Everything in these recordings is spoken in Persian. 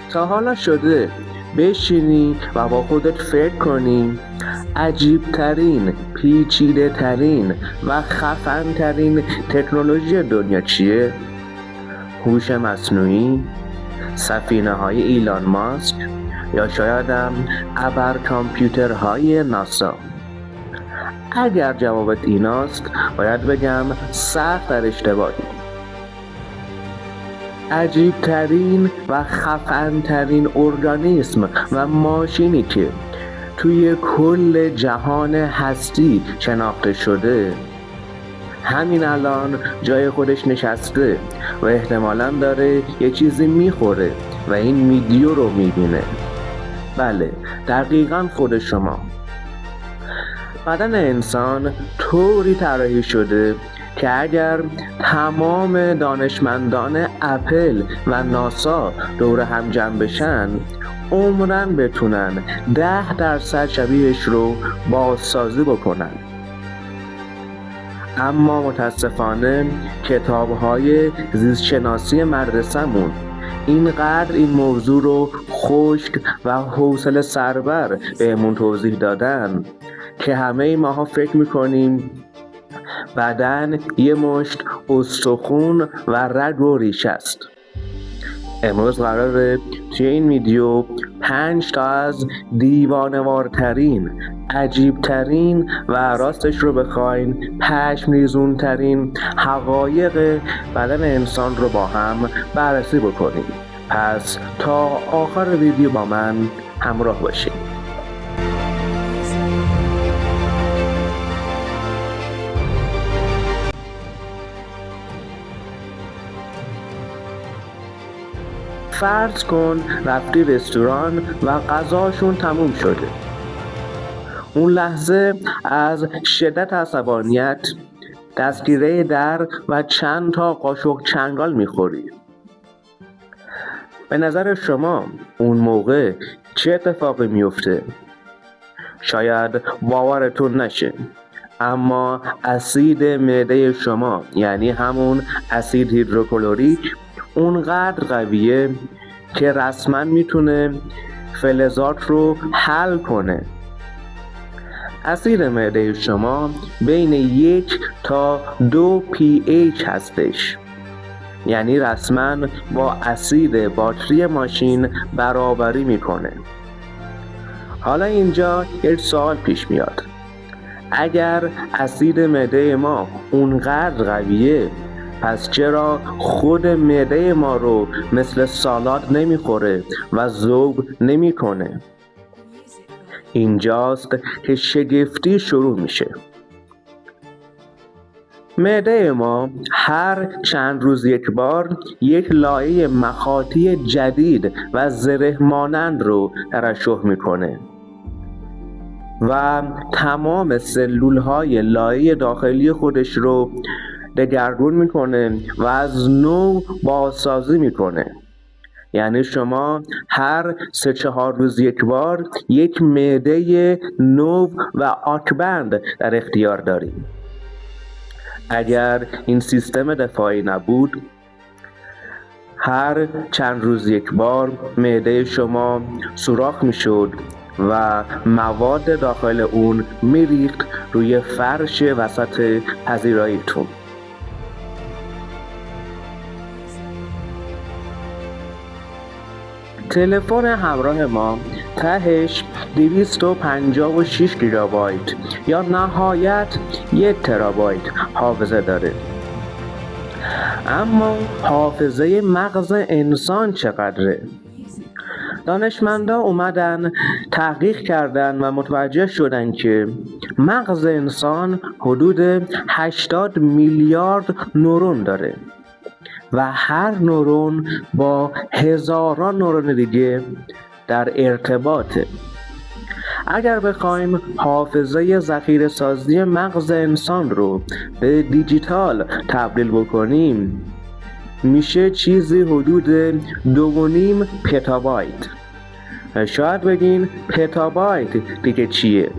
تا حالا شده بشینی و با خودت فکر کنی عجیبترین، پیچیده ترین و خفن ترین تکنولوژی دنیا چیه؟ هوش مصنوعی؟ سفینه های ایلان ماسک؟ یا شایدم ابر کامپیوترهای ناسا؟ اگر جوابت ایناست باید بگم سخت در اشتباهی. عجیبترین و خفن‌ترین ارگانیسم و ماشینی که توی کل جهان هستی شناخته شده همین الان جای خودش نشسته و احتمالاً داره یه چیزی میخوره و این ویدیو رو میبینه. بله، دقیقاً خود شما. بدن انسان طوری طراحی شده که اگر تمام دانشمندان اپل و ناسا دور هم جمع بشن عمرن بتونن 10% شبیهش رو بازسازی بکنن. اما متاسفانه کتاب‌های زیستشناسی مدرسه‌مون اینقدر این موضوع رو خشک و حوصله سربر بهمون توضیح دادن که همه ماها فکر میکنیم بدن یه مشت استخون و رگ و ریشه است. امروز قراره توی این ویدیو 5 تا از دیوانه‌وارترین، عجیبترین و راستش رو بخواین پشم‌ریزون‌ترین حقایق بدن انسان رو با هم بررسی بکنیم. پس تا آخر ویدیو با من همراه باشید. فرض کن رفتی رستوران و غذاشون تموم شده. اون لحظه از شدت عصبانیت دستگیره در و چند تا قاشق چنگال میخوری. به نظر شما اون موقع چه اتفاقی میفته؟ شاید باورتون نشه، اما اسید معده شما، یعنی همون اسید هیدروکلوریک، اونقدر قویه که رسما میتونه فلزات رو حل کنه. اسید معده شما بین 1 تا 2 pH هستش، یعنی رسما با اسید باتری ماشین برابری میکنه. حالا اینجا یک سوال پیش میاد: اگر اسید معده ما اونقدر قویه، پس چرا خود معده ما رو مثل سالاد نمیخوره و ذوب نمیکنه؟ اینجاست که شگفتی شروع میشه. معده ما هر چند روز یک بار یک لایه مخاطی جدید و زره مانند رو ترشح میکنه و تمام سلولهای لایه داخلی خودش رو دگرگون میکنه و از نو بازسازی میکنه. یعنی شما هر 3-4 روز یک بار یک معده نو و آکبند در اختیار دارید. اگر این سیستم دفاعی نبود، هر چند روز یک بار معده شما سوراخ میشد و مواد داخل اون میریخت روی فرش وسط پذیراییتون. تلفن همراه ما تهش 256 گیگابایت یا نهایت 1 ترابایت حافظه داره. اما حافظه مغز انسان چقدره؟ دانشمندا اومدن تحقیق کردن و متوجه شدن که مغز انسان حدود 80 میلیارد نورون داره و هر نورون با هزاران نورون دیگه در ارتباطه. اگر بخوایم حافظه ذخیره سازی مغز انسان رو به دیجیتال تبدیل بکنیم، میشه چیزی حدود 2.5 پتابایت. شاید بگین پتابایت دیگه چیه؟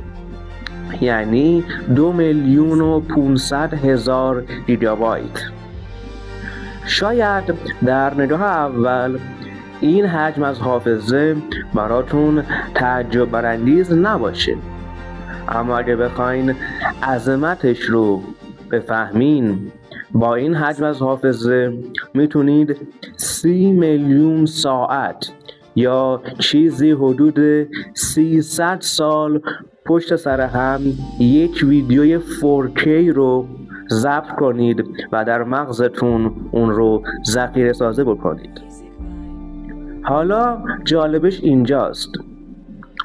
یعنی 2,500,000 گیگابایت. شاید در نگاه اول این حجم از حافظه براتون تعجب برانگیز نباشه، اما اگه بخواین عظمتش رو بفهمین، با این حجم از حافظه میتونید 30 میلیون ساعت یا چیزی حدود 300 سال پشت سر هم یک ویدیوی 4K رو ضبط کنید و در مغزتون اون رو ذخیره سازی بکنید. حالا جالبش اینجاست،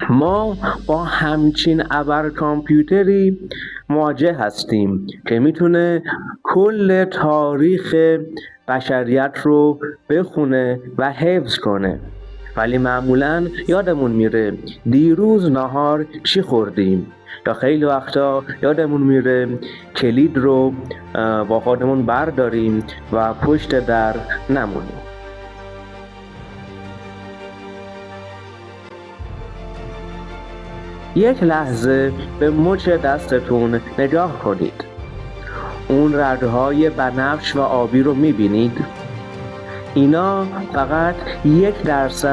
ما با همچین ابر کامپیوتری مواجه هستیم که میتونه کل تاریخ بشریت رو بخونه و حفظ کنه، ولی معمولاً یادمون میره دیروز نهار چی خوردیم، یا خیلی وقتا یادمون میره کلید رو با خودمون برداریم و پشت در نمونیم. یک لحظه به مچ دستتون نگاه کنید. اون ردهای بنفش و آبی رو میبینید؟ اینا فقط 1%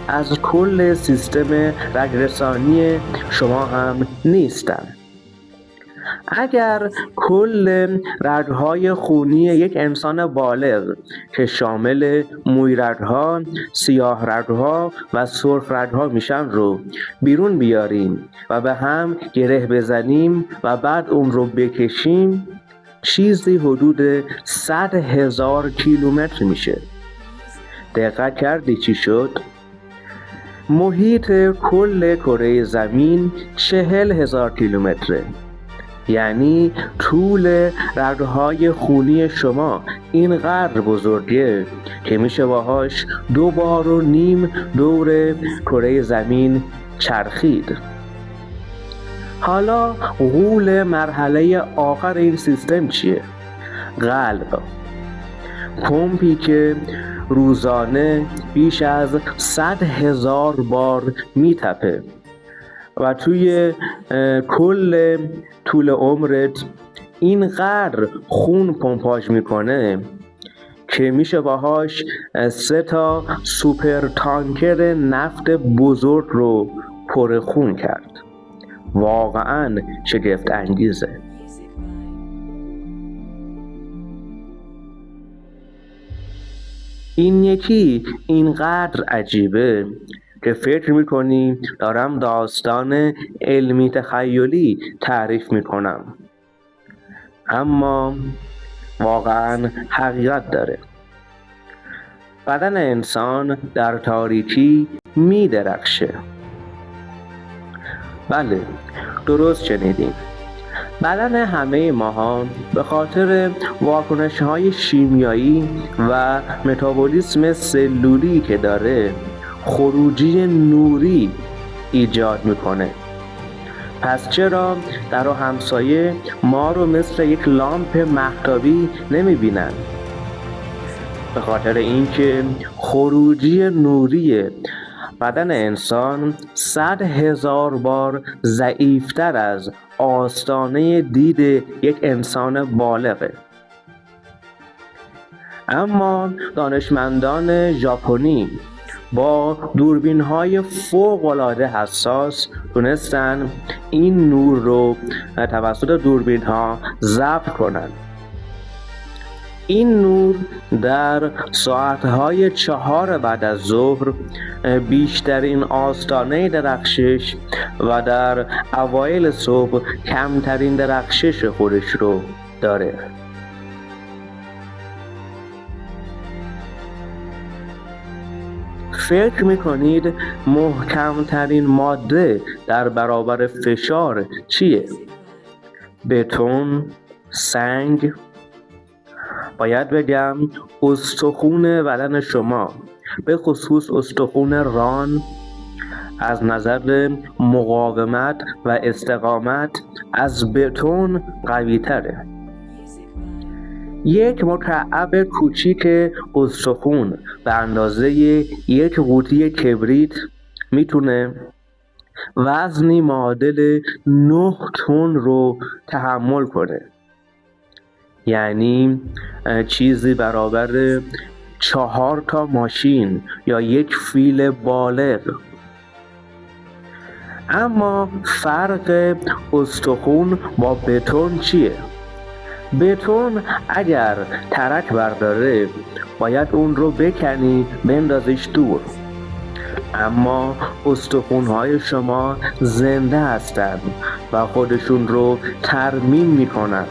از کل سیستم رگرسانی شما هم نیستن. اگر کل رگهای خونی یک انسان بالغ که شامل موی رگها، سیاه رگها و سرخ رگها میشن رو بیرون بیاریم و به هم گره بزنیم و بعد اون رو بکشیم، چیزی حدود 100,000 کیلومتر میشه. دقت کردی چی شد؟ محیط کل کره زمین 40,000 کیلومتره. یعنی طول رگهای خونی شما اینقدر بزرگه که میشه باهاش 2.5 بار دور کره زمین چرخید. حالا غول مرحله آخر این سیستم چیه؟ قلب، پمپی که روزانه بیش از 100,000 بار میتپه و توی کل طول عمرت اینقدر خون پمپاژ میکنه که میشه باهاش 3 سوپر تانکر نفت بزرگ رو پر خون کرد. واقعاً شگفت انگیزه. این یکی اینقدر عجیبه که فکر میکنی دارم داستان علمی تخیلی تعریف میکنم، اما واقعا حقیقت داره. بدن انسان در تاریکی میدرخشه. بله، درست شنیدین. بدن همه ماها به خاطر واکنش‌های شیمیایی و متابولیسم سلولی که داره خروجی نوری ایجاد میکنه. پس چرا در و همسایه ما رو مثل یک لامپ مهتابی نمیبینن؟ به خاطر اینکه خروجی نوری بدن انسان 100,000 بار ضعیفتر از آستانه دید یک انسان بالغه. اما دانشمندان ژاپنی با دوربین‌های فوق‌العاده حساس تونستن این نور رو توسط دوربین‌ها ضبط کنن. این نور در ساعت‌های 4 بعد از ظهر بیشترین آستانه درخشش و در اوایل صبح کمترین درخشش خودش رو داره. فکر میکنید محکمترین ماده در برابر فشار چیه؟ بتون؟ سنگ؟ باید بگم استخون بدن شما، به خصوص استخون ران، از نظر مقاومت و استقامت از بتون قوی تره. یک مکعب کوچیک استخون به اندازه یک قوطی کبریت میتونه وزنی معادل 9 تن رو تحمل کنه. یعنی چیزی برابر 4 تا ماشین یا یک فیل بالغ. اما فرق استخون با بتون چیه؟ بتون اگر ترک برداره باید اون رو بکنی بندازیش دور، اما استخون‌های شما زنده هستند و خودشون رو ترمیم میکنن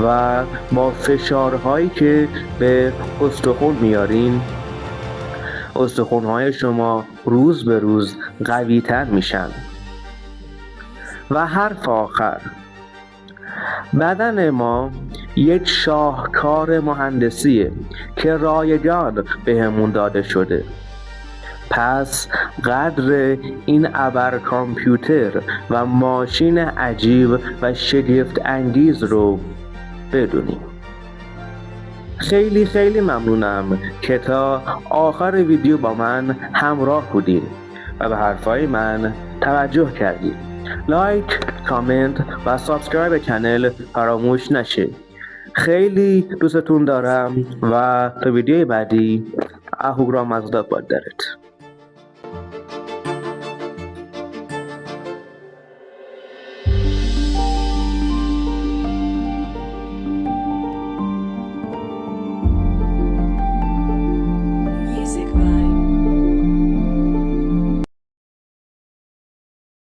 و با فشارهایی که به استخون میارین استخون‌های شما روز به روز قوی‌تر میشن. و حرف آخر، بدن ما یک شاهکار مهندسیه که رایگان بهمون داده شده. پس قدر این ابر کامپیوتر و ماشین عجیب و شگفت انگیز رو بدونیم. خیلی خیلی ممنونم که تا آخر ویدیو با من همراه بودید و به حرفای من توجه کردید. لایک، کامنت و سابسکرایب کانال فراموش نشه. خیلی دوستتون دارم و تا ویدیوی بعدی اهورام از داد باد دارد.